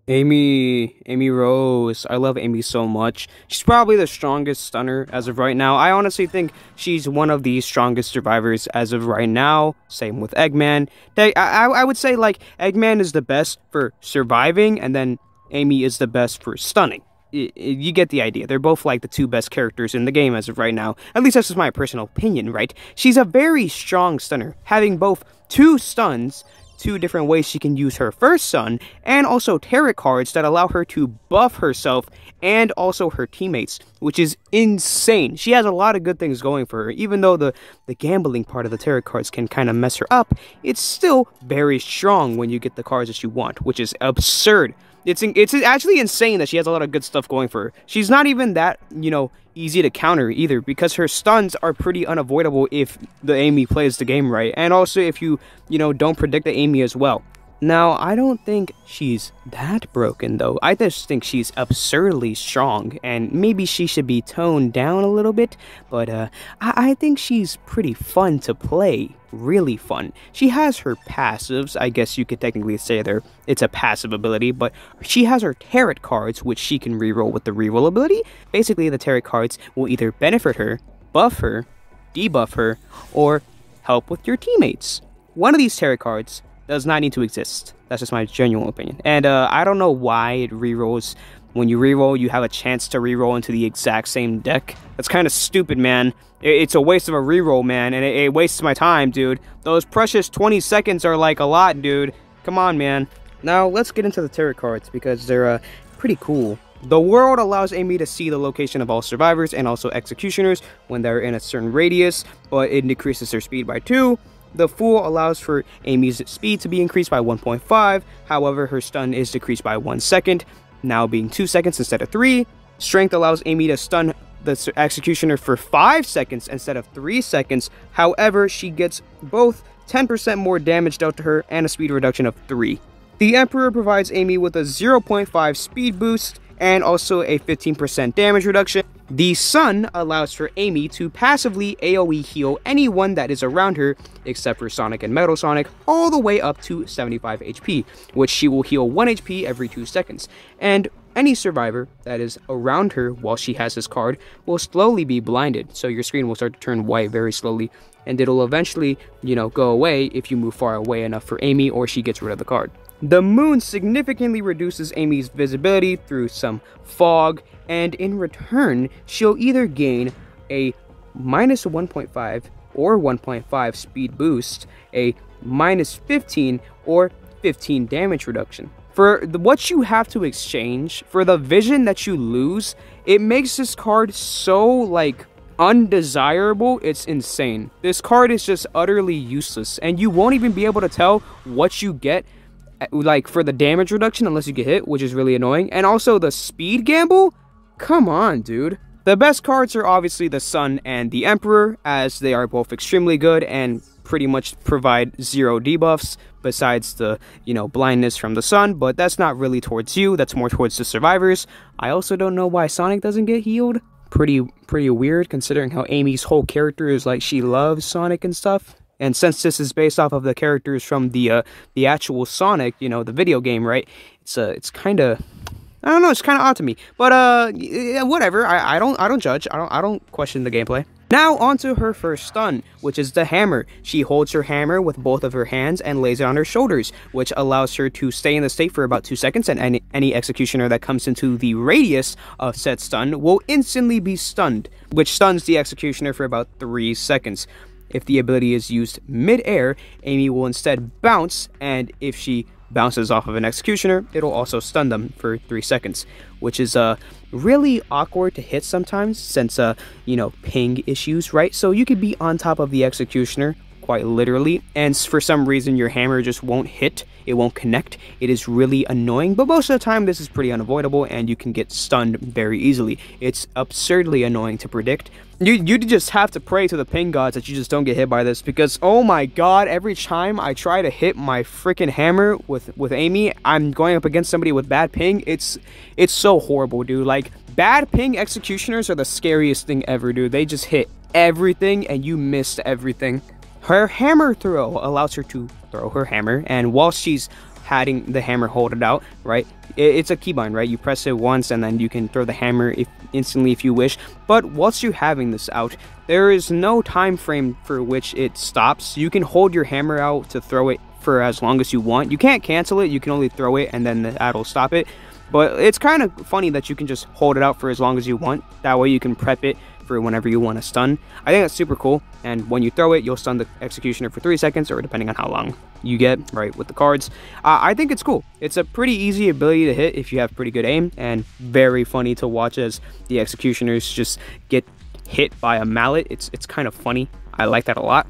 Amy Rose. I love Amy so much. She's probably the strongest stunner as of right now. I honestly think she's one of the strongest survivors as of right now. Same with Eggman. I would say, like, Eggman is the best for surviving, and then Amy is the best for stunning. You get the idea. They're both like the two best characters in the game as of right now. At least that's just my personal opinion, right? She's a very strong stunner, having both two stuns, two different ways she can use her first stun, and also tarot cards that allow her to buff herself and also her teammates, which is insane. She has a lot of good things going for her. Even though the gambling part of the tarot cards can kind of mess her up, it's still very strong when you get the cards that you want, which is absurd. It's actually insane that she has a lot of good stuff going for her. She's not even that, easy to counter either, because her stuns are pretty unavoidable if the Amy plays the game right, and also if you don't predict the Amy as well. Now, I don't think she's that broken, though. I just think she's absurdly strong, and maybe she should be toned down a little bit, but I think she's pretty fun to play. Really fun. She has her passives, I guess you could technically say it's a passive ability, but she has her tarot cards, which she can reroll with the reroll ability. Basically, the tarot cards will either benefit her, buff her, debuff her, or help with your teammates. One of these tarot cards does not need to exist. That's just my genuine opinion. And I don't know why it rerolls. When you reroll, you have a chance to reroll into the exact same deck. That's kind of stupid, man. It's a waste of a reroll, man, and it wastes my time, dude. Those precious 20 seconds are like a lot, dude. Come on, man. Now, let's get into the tarot cards, because they're pretty cool. The World allows Amy to see the location of all survivors and also executioners when they're in a certain radius, but it decreases their speed by 2. The Fool allows for Amy's speed to be increased by 1.5, however, her stun is decreased by 1 second, now being 2 seconds instead of 3. Strength allows Amy to stun the executioner for 5 seconds instead of 3 seconds, however, she gets both 10% more damage dealt to her and a speed reduction of 3. The Emperor provides Amy with a 0.5 speed boost and also a 15% damage reduction. The Sun allows for Amy to passively AoE heal anyone that is around her, except for Sonic and Metal Sonic, all the way up to 75 HP, which she will heal 1 HP every 2 seconds. And any survivor that is around her while she has this card will slowly be blinded, so your screen will start to turn white very slowly, and it'll eventually, go away if you move far away enough for Amy or she gets rid of the card. The Moon significantly reduces Amy's visibility through some fog, and in return, she'll either gain a minus 1.5 or 1.5 speed boost, a minus 15 or 15 damage reduction. For what you have to exchange, for the vision that you lose, it makes this card so, undesirable, it's insane. This card is just utterly useless, and you won't even be able to tell what you get for the damage reduction unless you get hit, which is really annoying. And also the speed gamble? Come on, dude. The best cards are obviously the Sun and the Emperor, as they are both extremely good and pretty much provide 0 debuffs besides the, blindness from the Sun, but that's not really towards you, that's more towards the survivors. I also don't know why Sonic doesn't get healed. Pretty weird, considering how Amy's whole character is like she loves Sonic and stuff. And since this is based off of the characters from the actual Sonic, the video game, right? It's kind of, I don't know, it's kind of odd to me. But whatever. I don't judge. I don't question the gameplay. Now onto her first stun, which is the hammer. She holds her hammer with both of her hands and lays it on her shoulders, which allows her to stay in the state for about 2 seconds, and any executioner that comes into the radius of said stun will instantly be stunned, which stuns the executioner for about 3 seconds. If the ability is used mid-air, Amy will instead bounce, and if she bounces off of an executioner, it'll also stun them for 3 seconds, which is really awkward to hit sometimes since, ping issues, right? So you could be on top of the executioner, quite literally, and for some reason your hammer just won't hit, it won't connect. It is really annoying, but most of the time this is pretty unavoidable and you can get stunned very easily. It's absurdly annoying to predict. You just have to pray to the ping gods that you just don't get hit by this, because oh my god, every time I try to hit my freaking hammer with Amy, I'm going up against somebody with bad ping. It's so horrible, dude. Like, bad ping executioners are the scariest thing ever, dude. They just hit everything and you missed everything. Her hammer throw allows her to throw her hammer, and while she's having the hammer hold it out, right? It's a keybind, right? You press it once and then you can throw the hammer instantly if you wish. But whilst you're having this out, there is no time frame for which it stops. You can hold your hammer out to throw it for as long as you want. You can't cancel it, you can only throw it and then that'll stop it. But it's kind of funny that you can just hold it out for as long as you want. That way you can prep it for whenever you want to stun. I think that's super cool. And when you throw it, you'll stun the executioner for 3 seconds, or depending on how long you get, right, with the cards. I think it's cool. It's a pretty easy ability to hit if you have pretty good aim, and very funny to watch as the executioners just get hit by a mallet. It's kind of funny. I like that a lot.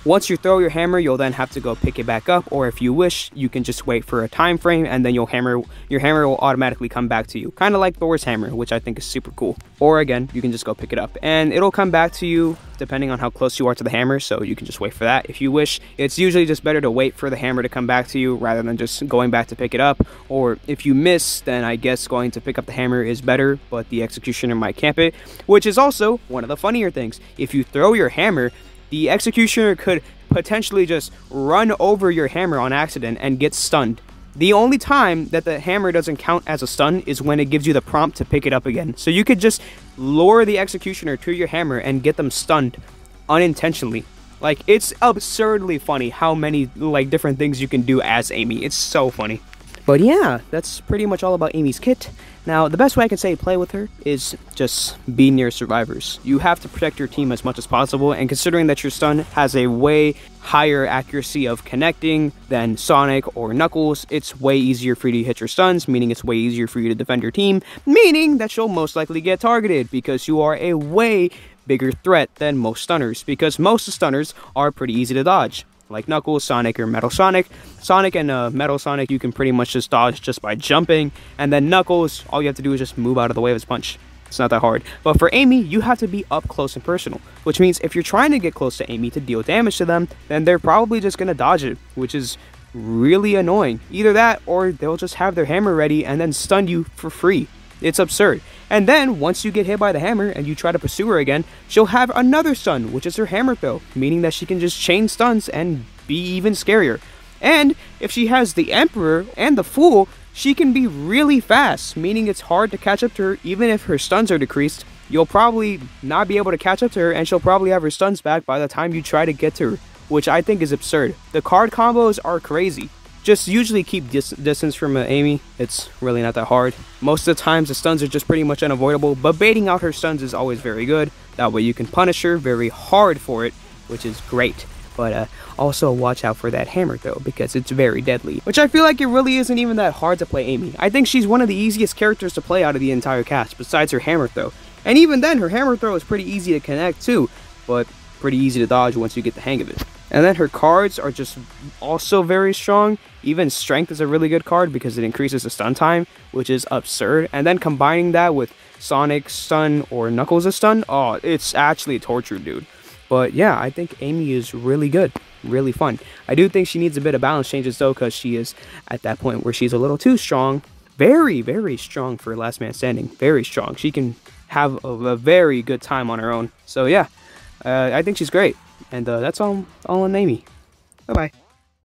Once you throw your hammer, you'll then have to go pick it back up, or if you wish, you can just wait for a time frame and then your hammer will automatically come back to you. Kind of like Thor's hammer, which I think is super cool. Or again, you can just go pick it up and it'll come back to you depending on how close you are to the hammer, so you can just wait for that if you wish. It's usually just better to wait for the hammer to come back to you rather than just going back to pick it up. Or if you miss, then I guess going to pick up the hammer is better, but the executioner might camp it, which is also one of the funnier things. If you throw your hammer, the executioner could potentially just run over your hammer on accident and get stunned. The only time that the hammer doesn't count as a stun is when it gives you the prompt to pick it up again. So you could just lure the executioner to your hammer and get them stunned unintentionally. Like, it's absurdly funny how many like different things you can do as Amy. It's so funny. But yeah, that's pretty much all about Amy's kit. Now, the best way I can say play with her is just be near survivors. You have to protect your team as much as possible, and considering that your stun has a way higher accuracy of connecting than Sonic or Knuckles, it's way easier for you to hit your stuns, meaning it's way easier for you to defend your team, meaning that you'll most likely get targeted because you are a way bigger threat than most stunners, because most stunners are pretty easy to dodge. Like Knuckles, Sonic, or Metal Sonic. Sonic and Metal Sonic you can pretty much just dodge just by jumping, and then Knuckles, all you have to do is just move out of the way of his punch. It's not that hard. But for Amy, you have to be up close and personal, which means if you're trying to get close to Amy to deal damage to them, then they're probably just going to dodge it, which is really annoying. Either that, or they'll just have their hammer ready and then stun you for free. It's absurd. And then, once you get hit by the hammer and you try to pursue her again, she'll have another stun, which is her hammer throw, meaning that she can just chain stuns and be even scarier. And if she has the Emperor and the Fool, she can be really fast, meaning it's hard to catch up to her. Even if her stuns are decreased, you'll probably not be able to catch up to her, and she'll probably have her stuns back by the time you try to get to her, which I think is absurd. The card combos are crazy. Just usually keep distance from Amy. It's really not that hard. Most of the times the stuns are just pretty much unavoidable, but baiting out her stuns is always very good. That way you can punish her very hard for it, which is great. But also watch out for that hammer though, because it's very deadly. Which I feel like it really isn't even that hard to play Amy. I think she's one of the easiest characters to play out of the entire cast, besides her hammer throw. And even then, her hammer throw is pretty easy to connect too, but pretty easy to dodge once you get the hang of it. And then her cards are just also very strong. Even Strength is a really good card because it increases the stun time, which is absurd. And then combining that with Sonic's stun or Knuckles' stun, oh, it's actually torture, dude. But yeah, I think Amy is really good, really fun. I do think she needs a bit of balance changes though, because she is at that point where she's a little too strong. Very, very strong for Last Man Standing. Very strong. She can have a very good time on her own. So yeah, I think she's great. And that's all on Amy. Bye-bye.